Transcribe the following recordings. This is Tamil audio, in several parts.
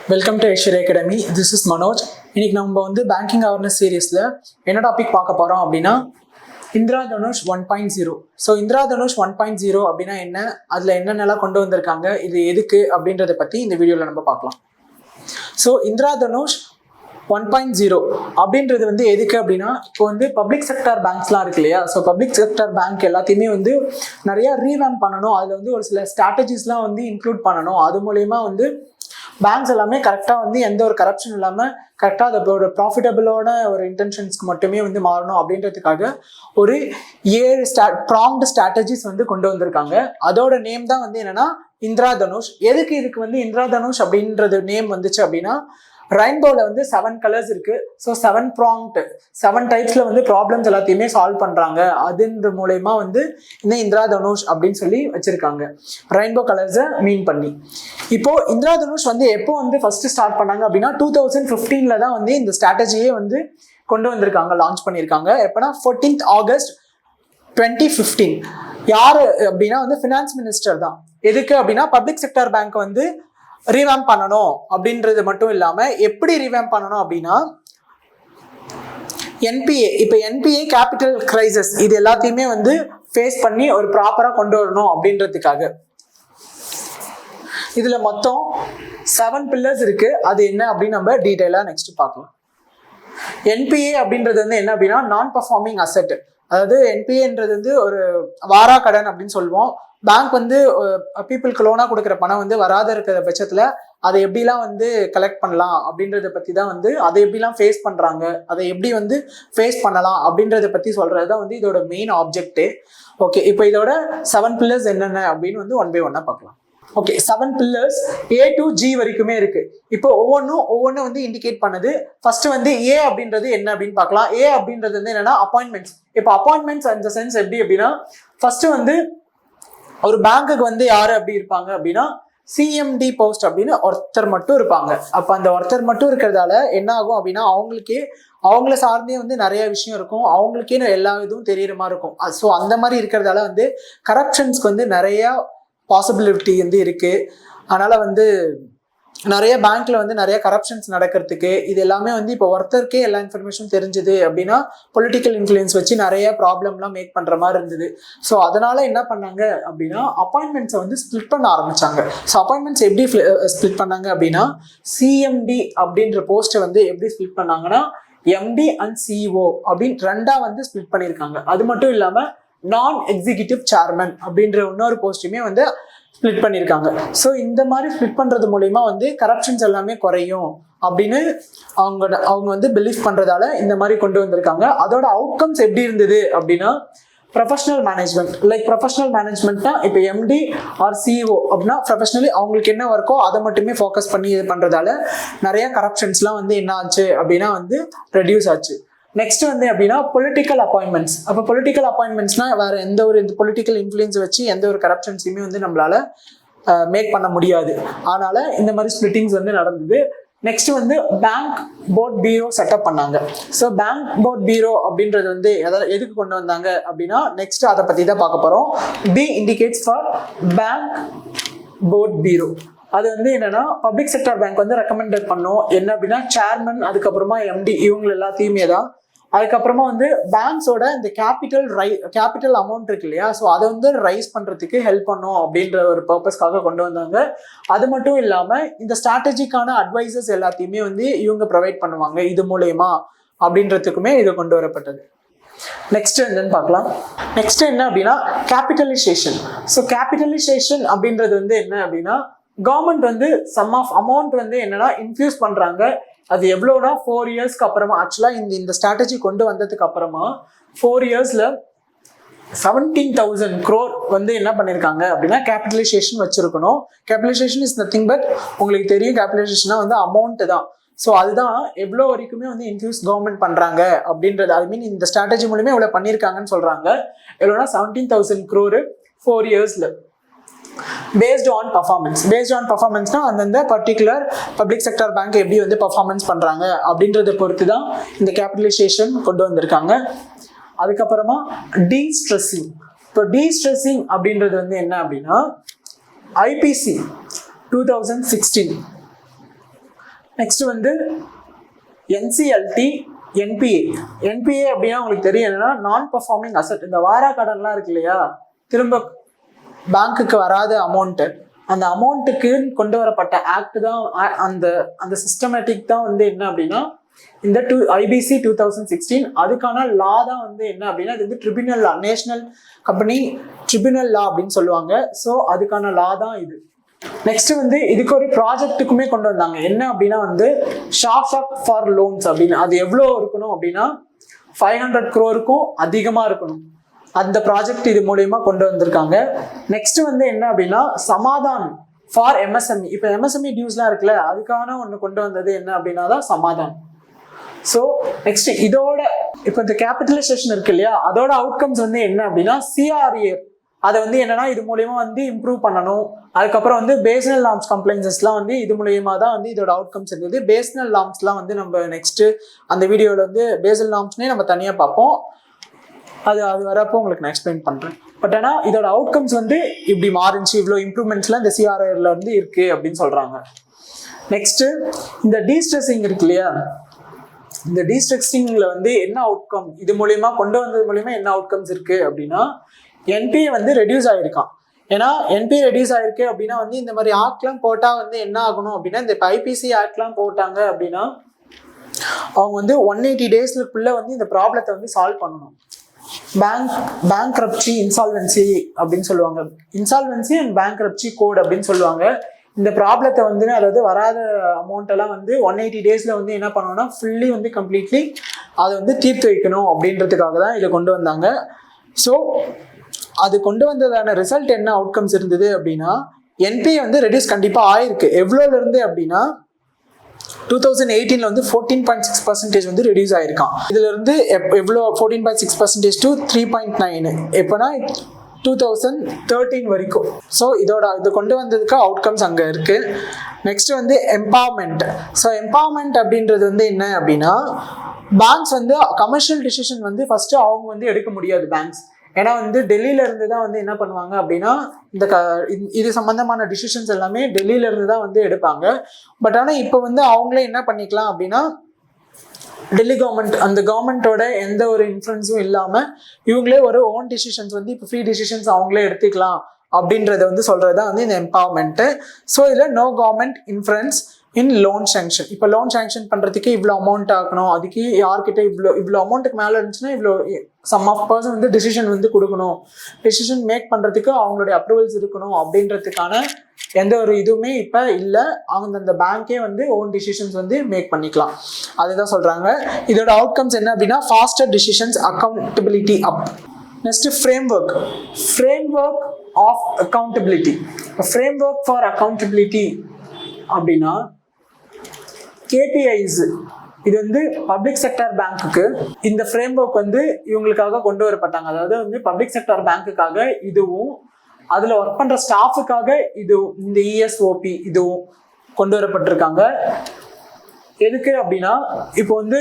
Welcome to Aishwarya academy. This is Manoj. இன்னைக்கு நம்ம வந்து பேங்கிங் அவேர்னஸ் சீரீஸில் என்ன டாபிக் பார்க்க போகிறோம் அப்படின்னா இந்திரா தனுஷ் 1.0. ஸோ இந்திரா தனுஷ் 1.0 அப்படின்னா என்ன, அதில் என்னென்னலாம் கொண்டு வந்திருக்காங்க, இது எதுக்கு அப்படின்றத பற்றி இந்த வீடியோவில் நம்ம பார்க்கலாம். ஸோ இந்திரா தனுஷ் 1.0 அப்படின்றது வந்து எதுக்கு அப்படின்னா, இப்போ வந்து பப்ளிக் செக்டார் பேங்க்ஸ்லாம் இருக்கு இல்லையா. ஸோ பப்ளிக் செக்டார் பேங்க் எல்லாத்தையுமே வந்து நிறையா ரீவேம்ப் பண்ணணும். அதில் வந்து ஒரு சில ஸ்ட்ராட்டஜிஸ்லாம் வந்து இன்க்ளூட் பண்ணணும். அது மூலயமா வந்து பேங்க்ஸ் எல்லாமே கரெக்டாக வந்து எந்த ஒரு கரப்ஷன் இல்லாமல் கரெக்டாக அதோட ப்ராஃபிட்டபிளோட ஒரு இன்டென்ஷன்ஸ்க்கு மட்டுமே வந்து மாறணும் அப்படின்றதுக்காக ஒரு 7 ப்ராம்ப்ட் ஸ்ட்ராட்டஜிஸ் வந்து கொண்டு வந்திருக்காங்க. அதோட நேம் தான் வந்து என்னன்னா இந்திரா தனுஷ். எதுக்கு இதுக்கு வந்து இந்திரா தனுஷ் அப்படின்றது நேம் வந்துச்சு அப்படின்னா, ரெயின்போவில் வந்து 7 கலர்ஸ் இருக்கு. ஸோ 7 ப்ராம்ப்ட் 7 டைப்ஸ்ல வந்து ப்ராப்ளம்ஸ் எல்லாத்தையுமே சால்வ் பண்றாங்க. அதுன்ற மூலயமா வந்து இந்த இந்திரா தனுஷ் அப்படின்னு சொல்லி வச்சிருக்காங்க, ரெயின்போ கலர்ஸை மீன் பண்ணி. இப்போ இந்திரா தனுஷ் வந்து எப்போ வந்து ஃபர்ஸ்ட் ஸ்டார்ட் பண்ணாங்க அப்படின்னா 2015 தான் வந்து இந்த ஸ்ட்ராட்டஜியே வந்து கொண்டு வந்திருக்காங்க, லான்ச் பண்ணியிருக்காங்க. எப்போனா 14th August 2015. யாரு அப்படின்னா வந்து ஃபினான்ஸ் மினிஸ்டர் தான். எதுக்கு அப்படின்னா பப்ளிக் செக்டார் பேங்க் வந்து ரீவேம்ப் பண்ணணும் அப்படின்றது மட்டும் இல்லாம எப்படி ரீவேம்ப் பண்ணணும் அப்படின்னா, என்பிஏ இப்போ என்பிஏ கேபிட்டல் கிரைசிஸ் இது எல்லாத்தையுமே வந்து ஃபேஸ் பண்ணி ஒரு ப்ராப்பரா கொண்டு வரணும் அப்படின்றதுக்காக. இதுல மொத்தம் 7 பில்லர்ஸ் இருக்கு. அது என்ன அப்படின்னு நம்ம டீடைலா நெக்ஸ்ட் பார்க்கலாம். என்பிஏ அப்படின்றது வந்து என்ன அப்படின்னா நான் பர்ஃபார்மிங் அசெட். அதாவது என்பிஏன்றது வந்து ஒரு வாரா கடன் அப்படின்னு சொல்லுவோம். பேங்க் வந்து பீப்புளுக்கு லோனா கொடுக்குற பணம் வந்து வராத இருக்கிற பட்சத்துல அதை எப்படிலாம் வந்து கலெக்ட் பண்ணலாம் அப்படின்றத பத்தி தான் வந்து, அதை எப்படிலாம் ஃபேஸ் பண்றாங்க, அதை எப்படி வந்து ஃபேஸ் பண்ணலாம் அப்படின்றத பத்தி சொல்றது தான் வந்து இதோட மெயின் ஆப்ஜெக்டே. ஓகே, இப்போ இதோட 7 பில்லர்ஸ் என்னென்ன அப்படின்னு வந்து 1 by 1 பார்க்கலாம். Okay, 7 pillars A to G வரைக்குமே இருக்கு. இப்போ ஒவ்வொன்றும் வந்து இண்டிகேட் பண்ணுது. ஃபர்ஸ்ட் வந்து A அப்படின்றது என்ன அப்படின்னு பார்க்கலாம். A அப்படின்றது வந்து என்னன்னா அப்பாயின்மெண்ட்ஸ். இப்போ அப்பாயின்மெண்ட்ஸ் அந்த சென்ஸ் எப்படி அப்படின்னா, ஃபர்ஸ்ட் வந்து ஒரு பேங்க்குக்கு வந்து யாரு அப்படி இருப்பாங்க அப்படின்னா சிஎம்டி போஸ்ட் அப்படின்னு ஒருத்தர் மட்டும் இருப்பாங்க. அப்ப அந்த ஒருத்தர் மட்டும் இருக்கிறதால என்ன ஆகும் அப்படின்னா, அவங்கள சார்ந்தே வந்து நிறைய விஷயம் இருக்கும், அவங்களுக்கே எல்லா இதுவும் தெரியற மாதிரி இருக்கும். ஸோ அந்த மாதிரி இருக்கிறதால வந்து கரப்ஷன்ஸ்க்கு வந்து நிறைய பாசிபிலிட்டி வந்து இருக்கு. அதனால வந்து நிறைய பேங்க்ல வந்து நிறைய கரப்ஷன்ஸ் நடக்கிறதுக்கு இது எல்லாமே வந்து இப்போ ஒருத்தருக்கே எல்லா இன்ஃபர்மேஷன் தெரிஞ்சுது அப்படின்னா பொலிட்டிக்கல் இன்ஃப்ளூயன்ஸ் வச்சு நிறைய ப்ராப்ளம்லாம் மேக் பண்ற மாதிரி இருந்தது. ஸோ அதனால என்ன பண்ணாங்க அப்படின்னா அப்பாயின்மெண்ட்ஸை வந்து ஸ்பிளிட் பண்ண ஆரம்பிச்சாங்க. ஸோ அப்பாயின்மெண்ட்ஸ் எப்படி ஸ்பிளிட் பண்ணாங்க அப்படின்னா, சிஎம்டி அப்படின்ற போஸ்ட்டை வந்து எப்படி ஸ்பிளிட் பண்ணாங்கன்னா எம்டி அண்ட் சிஇஓ அப்படின்னு 2 வந்து ஸ்பிளிட் பண்ணியிருக்காங்க. அது மட்டும் இல்லாம நான் எக்ஸிகியூட்டிவ் சேர்மன் அப்படின்ற இன்னொரு போஸ்ட்டுமே வந்து ஸ்பிளிட் பண்ணியிருக்காங்க. ஸோ இந்த மாதிரி ஸ்பிளிட் பண்றது மூலயமா வந்து கரப்ஷன்ஸ் எல்லாமே குறையும் அப்படின்னு அவங்க வந்து பிலீவ் பண்றதால இந்த மாதிரி கொண்டு வந்திருக்காங்க. அதோட அவுட்கம்ஸ் எப்படி இருந்தது அப்படின்னா, ப்ரொஃபஷனல் மேனேஜ்மெண்ட். லைக் ப்ரொஃபஷனல் மேனேஜ்மெண்ட்னா இப்போ எம்டி ஆர் சிஇஓ அப்படின்னா ப்ரொஃபஷனலி அவங்களுக்கு என்ன ஒர்க்கோ அதை மட்டுமே ஃபோக்கஸ் பண்ணி இது பண்றதால நிறைய கரப்ஷன்ஸ்லாம் வந்து என்ன ஆச்சு அப்படின்னா வந்து ரெடியூஸ் ஆச்சு. நெக்ஸ்ட் வந்து அப்படின்னா பொலிட்டிக்கல் அப்பாயின்மெண்ட்ஸ். அப்போ பொலிட்டிக்கல் அப்பாயின்மெண்ட்ஸ்னா வேற எந்த ஒரு இந்த பொலிட்டிக்கல் இன்ஃப்ளூயன்ஸ் வச்சு எந்த ஒரு கரப்ஷன்ஸையுமே வந்து நம்மளால மேக் பண்ண முடியாது. அதனால இந்த மாதிரி ஸ்பிளிட்டிங்ஸ் வந்து நடந்தது. நெக்ஸ்ட் வந்து பேங்க் போர்ட் பீரோ செட்டப் பண்ணாங்க. ஸோ பேங்க் போர்ட் பீரோ அப்படின்றது வந்து எதுக்கு கொண்டு வந்தாங்க அப்படின்னா, நெக்ஸ்ட் அதை பத்தி தான் பார்க்க போறோம். B indicates for bank board bureau. அது வந்து என்னன்னா பப்ளிக் செக்டர் பேங்க் வந்து ரெக்கமெண்டட் பண்ணோம் என்ன அப்படின்னா சேர்மன், அதுக்கப்புறமா எம்டி, இவங்க எல்லாத்தையுமே தான். அதுக்கப்புறமா வந்து பேங்க்ஸோட இந்த கேபிட்டல் அமௌண்ட் இருக்கு இல்லையா, ஸோ அதை வந்து ரைஸ் பண்றதுக்கு ஹெல்ப் பண்ணும் அப்படின்ற ஒரு பர்பஸ்க்காக கொண்டு வந்தாங்க. அது மட்டும் இல்லாம இந்த ஸ்ட்ராட்டஜிக்கான அட்வைசஸ் எல்லாத்தையுமே வந்து இவங்க ப்ரொவைட் பண்ணுவாங்க இது மூலயமா அப்படின்றதுக்குமே இது கொண்டு வரப்பட்டது. நெக்ஸ்ட் என்னன்னு பார்க்கலாம். நெக்ஸ்ட் என்ன அப்படின்னா கேபிட்டலைசேஷன். ஸோ கேபிட்டலைசேஷன் அப்படின்றது வந்து என்ன அப்படின்னா, கவர்மெண்ட் வந்து சம் ஆஃப் அமௌண்ட் வந்து என்னன்னா இன்ஃபியூஸ் பண்றாங்க. அது எவ்வளோனா 4 இயர்ஸ்க்கு அப்புறமா, ஆக்சுவலா இந்த ஸ்ட்ராட்டஜி கொண்டு வந்ததுக்கு அப்புறமா 4 இயர்ஸ்ல 17,000 crore வந்து என்ன பண்ணிருக்காங்க அப்படின்னா கேபிட்டலைசேஷன் வச்சிருக்கணும். கேபிட்டலைசேஷன் இஸ் நத்திங் பட், உங்களுக்கு தெரியும் கேபிட்டலைசேஷனா வந்து அமௌண்ட் தான். ஸோ அதுதான் எவ்வளோ வரைக்குமே வந்து இன்ஃபியூஸ் கவர்மெண்ட் பண்றாங்க அப்படின்றது. ஐ மீன் இந்த ஸ்ட்ராட்டஜி மூலமே எவ்வளோ பண்ணியிருக்காங்கன்னு சொல்றாங்க. எவ்வளோனா 17,000 crore 4 இயர்ஸ்ல. பேஸ்ட் ஆன் பர்ஃபார்மன்ஸ்னா அந்தந்த பர்டிகுலர் பப்ளிக் செக்டர் பேங்க் எப்படி வந்து பர்ஃபார்மன்ஸ் பண்றாங்க அப்படின்றத பொறுத்து தான் இந்த கேபிட்டலைசேஷன் கொண்டு வந்திருக்காங்க. அதுக்கப்புறமா டீஸ்ட்ரெஸ்ஸிங். இப்போ டீஸ்ட்ரெஸ்ஸிங் அப்படின்றது வந்து என்ன அப்படின்னா, ஐபிசி 2016 நெக்ஸ்ட் வந்து என்சிஎல்டி, என்பிஏ. என்பிஏ அப்படின்னா உங்களுக்கு தெரியும் என்னன்னா நான் பர்ஃபார்மிங் அசட். இந்த வாரா கடன்லாம் இருக்கு இல்லையா, திரும்ப பேங்க்குக்கு வராத அமௌண்ட்டு, அந்த அமௌண்ட்டுக்கு கொண்டு வரப்பட்ட ஆக்ட் தான் அந்த அந்த சிஸ்டமேட்டிக் தான் வந்து என்ன அப்படின்னா இந்த ஐபிசி 2016. அதுக்கான லா தான் வந்து என்ன அப்படின்னா இது வந்து ட்ரிபியூனல் லா, நேஷனல் கம்பெனி ட்ரிபியூனல் லா அப்படின்னு சொல்லுவாங்க. ஸோ அதுக்கான லா தான் இது. நெக்ஸ்ட் வந்து இதுக்கு ஒரு ப்ராஜெக்ட்டுக்குமே கொண்டு வந்தாங்க. என்ன அப்படின்னா வந்து ஷார்ப் ஃபார் லோன்ஸ் அப்படின்னு. அது எவ்வளோ இருக்கணும் அப்படின்னா 500 crore அதிகமாக இருக்கணும். அந்த ப்ராஜெக்ட் இது மூலயமா கொண்டு வந்திருக்காங்க. நெக்ஸ்ட் வந்து என்ன அப்படின்னா சமாதான் ஃபார் எம்எஸ்எம்இ. இப்போ எம்எஸ்எம்இ டியூஸ்லாம் இருக்குல்ல, அதுக்கான ஒன்று கொண்டு வந்தது என்ன அப்படின்னா தான் சமாதான். ஸோ நெக்ஸ்ட் இதோட இப்போ இந்த கேபிட்டலைசேஷன் இருக்கு இல்லையா, அதோட அவுட்கம்ஸ் வந்து என்ன அப்படின்னா சிஆர்ஏ. அதை வந்து என்னன்னா இது மூலயமா வந்து இம்ப்ரூவ் பண்ணணும். அதுக்கப்புறம் வந்து பேஸ்னல் நார்ம்ஸ் கம்ப்ளைன்சஸ்லாம் வந்து இது மூலயமா தான் வந்து இதோட அவுட்கம்ஸ் இருந்தது. பேஸ்னல் நார்ம்ஸ்லாம் வந்து நம்ம நெக்ஸ்ட் அந்த வீடியோவில் வந்து பேசல் நார்ம்ஸ்னே நம்ம தனியாக பார்ப்போம். அது வரப்போ உங்களுக்கு நான் எக்ஸ்பிளைன் பண்ணுறேன். பட் ஆனால் இதோட அவுட்கம்ஸ் வந்து இப்படி மாறிச்சு, இவ்வளோ இம்ப்ரூவ்மெண்ட்ஸ்லாம் இந்த சிஆர்ஐல இருந்து இருக்கு அப்படின்னு சொல்றாங்க. நெக்ஸ்ட் இந்த டீஸ்ட்ரெஸிங் இருக்கு இல்லையா, இந்த டீஸ்ட்ரெஸிங்ல வந்து என்ன அவுட்கம் இது மூலயமா கொண்டு வந்தது மூலயமா என்ன அவுட்கம்ஸ் இருக்கு அப்படின்னா என்பிஏ வந்து ரெடியூஸ் ஆயிருக்கான். ஏன்னா என்பிஏ ரெடியூஸ் ஆயிருக்கு அப்படின்னா வந்து இந்த மாதிரி ஆக்ட்லாம் போட்டால் வந்து என்ன ஆகணும் அப்படின்னா இந்த ஐபிசி ஆக்ட்லாம் போட்டாங்க அப்படின்னா அவங்க வந்து 180 daysக்குள்ள வந்து இந்த ப்ராப்ளத்தை வந்து சால்வ் பண்ணணும். பேங்க்ரப்சி, இன்சால்வென்சி அப்படின்னு சொல்லுவாங்க. இன்சால்வென்சி அண்ட் பேங்க்ரப்சி கோட் அப்படின்னு சொல்லுவாங்க. இந்த ப்ராப்ளத்தை வந்து அதாவது வராத அமௌண்ட் எல்லாம் வந்து 180 daysல வந்து என்ன பண்ணணும்னா ஃபுல்லி வந்து கம்ப்ளீட்லி அதை வந்து தீர்த்து வைக்கணும் அப்படின்றதுக்காக தான் இதை கொண்டு வந்தாங்க. ஸோ அது கொண்டு வந்ததான ரிசல்ட் என்ன அவுட்கம்ஸ் இருந்தது அப்படின்னா என்பிஏ வந்து ரெடியூஸ் கண்டிப்பாக ஆயிருக்கு. எவ்வளோல இருந்து அப்படின்னா 2018 வந்து 14.6% வந்து ரெடியூஸ் ஆயிருக்கான். இதுல இருந்து எவ்வளோ 14.6% to 3.9 எப்போனா 2013 வரைக்கும். ஸோ இது கொண்டு வந்ததுக்கு அவுட்கம்ஸ் அங்கே இருக்கு. நெக்ஸ்ட் வந்து எம்பவர்மெண்ட். ஸோ எம்பவர்மெண்ட் அப்படின்றது வந்து என்ன அப்படின்னா பேங்க்ஸ் வந்து கமர்ஷியல் டிசிஷன் வந்து ஃபர்ஸ்ட் அவங்க வந்து எடுக்க முடியாது பேங்க்ஸ். ஏன்னா வந்து டெல்லியில இருந்து தான் வந்து என்ன பண்ணுவாங்க அப்படின்னா இது சம்பந்தமான டிசிஷன்ஸ் எல்லாமே டெல்லியில இருந்து தான் வந்து எடுப்பாங்க. பட் ஆனால் இப்போ வந்து அவங்களே என்ன பண்ணிக்கலாம் அப்படின்னா டெல்லி கவர்மெண்ட் அந்த கவர்மெண்ட்டோட எந்த ஒரு இன்ஃப்ளூயன்ஸும் இல்லாமல் இவங்களே ஒரு ஓன் டிசிஷன்ஸ் வந்து இப்போ ஃப்ரீ டிசிஷன்ஸ் அவங்களே எடுத்துக்கலாம் அப்படின்றத வந்து சொல்றது தான் வந்து இந்த எம்பவர்மெண்ட்டு. ஸோ இதில் no government influence in loan sanction. இப்போ லோன் சேங்ஷன் பண்ணுறதுக்கு இவ்வளோ அமௌண்ட் ஆகணும், அதுக்கு யார்கிட்ட இவ்வளோ அமௌண்ட்டுக்கு மேலே இருந்துச்சுன்னா இவ்வளோ சம் ஆஃப் பர்சன் வந்து டிசிஷன் வந்து கொடுக்கணும், டிசிஷன் மேக் பண்ணுறதுக்கு அவங்களுடைய அப்ரூவல்ஸ் இருக்கணும் அப்படின்றதுக்கான எந்த ஒரு இதுவுமே இப்போ இல்லை. அவங்க அந்த பேங்க்கே வந்து ஓன் டிசிஷன்ஸ் வந்து மேக் பண்ணிக்கலாம். அதுதான் சொல்கிறாங்க. இதோட அவுட்கம்ஸ் என்ன அப்படின்னா faster decisions, accountability up. Next framework of accountability. Framework for accountability அப்படின்னா கேபிஐஸ். இது வந்து பப்ளிக் செக்டர் பேங்க்குக்கு இந்த ஃப்ரேம்வொர்க் வந்து இவங்களுக்காக கொண்டு வரப்பட்டாங்க. அதாவது வந்து பப்ளிக் செக்டர் பேங்க்குக்காக இதுவும் அதில் ஒர்க் பண்ணுற ஸ்டாஃபுக்காக இது இந்த இஎஸ்ஓபி இதுவும் கொண்டு வரப்பட்டிருக்காங்க. எதுக்கு அப்படின்னா இப்போ வந்து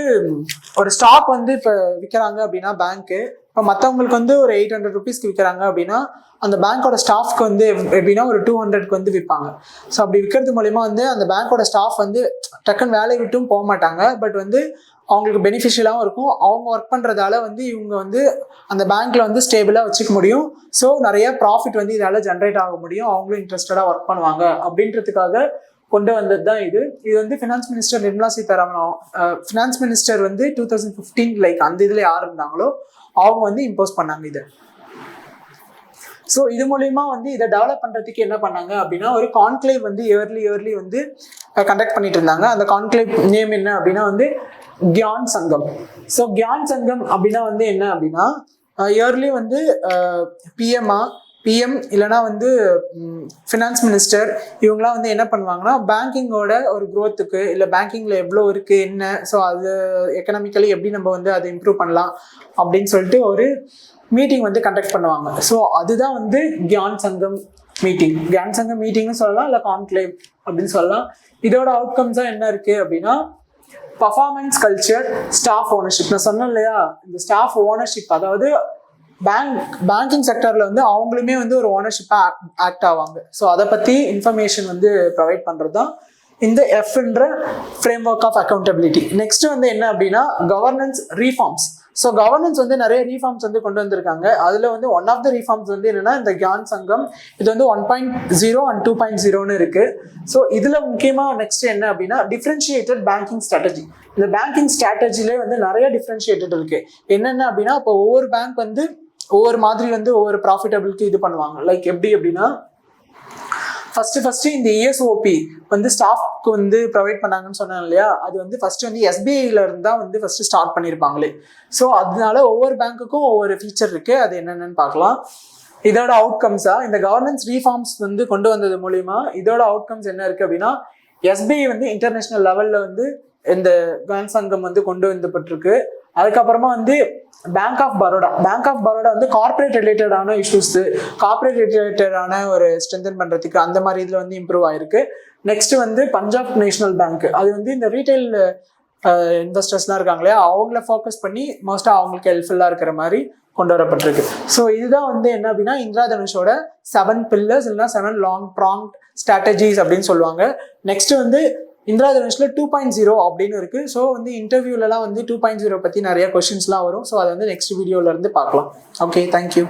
ஒரு ஸ்டாக் வந்து இப்போ விற்கிறாங்க அப்படின்னா பேங்க்கு, இப்போ மற்றவங்களுக்கு வந்து ஒரு 800 rupeesக்கு விற்கிறாங்க அப்படின்னா அந்த பேங்க்கோட ஸ்டாஃப்க்கு வந்து எப்படின்னா ஒரு 200க்கு வந்து விற்பாங்க. ஸோ அப்படி விற்கிறது மூலயமா வந்து அந்த பேங்க்கோட ஸ்டாஃப் வந்து டக்குன்னு வேலையை விட்டும் போக மாட்டாங்க. பட் வந்து அவங்களுக்கு பெனிஃபிஷியலாகவும் இருக்கும். அவங்க ஒர்க் பண்ணுறதால வந்து இவங்க வந்து அந்த பேங்க்கில் வந்து ஸ்டேபிளாக வச்சுக்க முடியும். ஸோ நிறைய ப்ராஃபிட் வந்து இதால் ஜென்ரேட் ஆக முடியும். அவங்களும் இன்ட்ரெஸ்டடாக ஒர்க் பண்ணுவாங்க அப்படின்றதுக்காக கொண்டு வந்தது தான் இது. இது வந்து finance minister Nirmala Sitharaman finance minister வந்து 2015 லைக் அந்த இதில் யார் இருந்தாங்களோ அவங்க வந்து இம்போஸ் பண்ணாங்க இது. ஸோ இது மூலயமா வந்து இதை டெவலப் பண்ணுறதுக்கு என்ன பண்ணாங்க அப்படின்னா ஒரு கான்க்ளேவ் வந்து இயர்லி வந்து கண்டக்ட் பண்ணிட்டு இருந்தாங்க. அந்த கான்க்ளேவ் நேம் என்ன அப்படின்னா வந்து கியான் சங்கம். ஸோ கியான் சங்கம் அப்படின்னா வந்து என்ன அப்படின்னா இயர்லி வந்து பிஎம் இல்லைனா வந்து ஃபினான்ஸ் மினிஸ்டர் இவங்களாம் வந்து என்ன பண்ணுவாங்கன்னா பேங்கிங்கோட ஒரு க்ரோத்துக்கு இல்லை பேங்கிங்கில் எவ்வளோ இருக்குது என்ன, ஸோ அது எக்கனாமிக்கலி எப்படி நம்ம வந்து அதை இம்ப்ரூவ் பண்ணலாம் அப்படின்னு சொல்லிட்டு ஒரு மீட்டிங் வந்து கண்டக்ட் பண்ணுவாங்க. ஸோ அதுதான் வந்து கியான் சங்கம் மீட்டிங்னு சொல்லலாம், இல்லை கான்க்ளேவ் அப்படின்னு சொல்லலாம். இதோட அவுட்கம்ஸாக என்ன இருக்குது அப்படின்னா பர்ஃபார்மன்ஸ் கல்ச்சர், ஸ்டாஃப் ஓனர்ஷிப். நான் சொன்னேன் இல்லையா, இந்த ஸ்டாஃப் ஓனர்ஷிப் அதாவது பேங்கிங் செக்டரில் வந்து அவங்களுமே வந்து ஒரு ஓனர்ஷிப்பாக ஆக்ட் ஆவாங்க. ஸோ அதை பற்றி இன்ஃபர்மேஷன் வந்து ப்ரொவைட் பண்ணுறது தான் இந்த எஃப்ன்ற framework of accountability. Next வந்து என்ன அப்படின்னா கவர்னன்ஸ் ரீஃபார்ம்ஸ். ஸோ கவர்னன்ஸ் வந்து நிறைய ரீஃபார்ம்ஸ் வந்து கொண்டு வந்திருக்காங்க. அதில் வந்து ஒன் ஆஃப் த ரீஃபார்ம்ஸ் வந்து என்னன்னா இந்த கியான் சங்கம். இது வந்து 1.0 அண்ட் 2.0ன்னு இருக்கு. ஸோ இதில் முக்கியமாக நெக்ஸ்ட் என்ன அப்படின்னா டிஃப்ரென்ஷியேட்டட் பேங்கிங் ஸ்ட்ராட்டஜி. இந்த பேங்கிங் ஸ்ட்ராட்டஜிலே வந்து நிறைய டிஃப்ரென்ஷியேட்டட் இருக்கு. என்னென்ன அப்படின்னா இப்போ ஒவ்வொரு பேங்க் வந்து ஒவ்வொரு மாதிரி வந்து ஒவ்வொரு ப்ராஃபிட்டபிலிட்டி இது பண்ணுவாங்க. லைக் எப்படி அப்படின்னா ஃபர்ஸ்ட் இந்த இஎஸ்ஓபி வந்து ஸ்டாஃப்க்கு வந்து ப்ரொவைட் பண்ணாங்கன்னு சொன்னாங்க இல்லையா, அது வந்து ஃபர்ஸ்ட் வந்து எஸ்பிஐல இருந்து தான் வந்து ஃபர்ஸ்ட் ஸ்டார்ட் பண்ணியிருப்பாங்களே. ஸோ அதனால ஒவ்வொரு பேங்க்குக்கும் ஒவ்வொரு ஃபீச்சர் இருக்கு. அது என்னென்னு பார்க்கலாம். இதோட அவுட்கம்ஸா இந்த கவர்னன்ஸ் ரீஃபார்ம்ஸ் வந்து கொண்டு வந்தது மூலியமா இதோட அவுட்கம்ஸ் என்ன இருக்கு அப்படின்னா எஸ்பிஐ வந்து இன்டர்நேஷனல் லெவல்ல வந்து இந்த கியான் சங்கம் வந்து கொண்டு வந்துப்பட்டிருக்கு. அதுக்கப்புறமா வந்து பேங்க் ஆஃப் பரோடா வந்து கார்பரேட் ரிலேட்டடான இஷ்யூஸ், கார்பரேட் ரிலேட்டடான ஒரு ஸ்ட்ரென்தன் பண்றதுக்கு அந்த மாதிரி இதுல வந்து இம்ப்ரூவ் ஆயிருக்கு. நெக்ஸ்ட் வந்து பஞ்சாப் நேஷனல் பேங்க், அது வந்து இந்த ரீட்டைல் இன்வெஸ்டர்ஸ்லாம் இருக்காங்களே அவங்கள ஃபோக்கஸ் பண்ணி மோஸ்டா அவங்களுக்கு ஹெல்ப்ஃபுல்லா இருக்கிற மாதிரி கொண்டு வரப்பட்டிருக்கு. ஸோ இதுதான் வந்து என்ன அப்படின்னா இந்திரா தனுஷோட 7 pillars இல்லைன்னா 7 long pronged strategies அப்படின்னு சொல்லுவாங்க. நெக்ஸ்ட் வந்து இந்திரா தனுஷ்ல 2.0 அப்படின்னு இருக்கு. ஸோ வந்து இன்டர்வியூலலாம் வந்து 2.0 பத்தி நிறைய கொஸ்டின்ஸ்லாம் வரும். ஸோ அதை வந்து நெக்ஸ்ட் வீடியோல இருந்து பார்க்கலாம். Okay, thank you.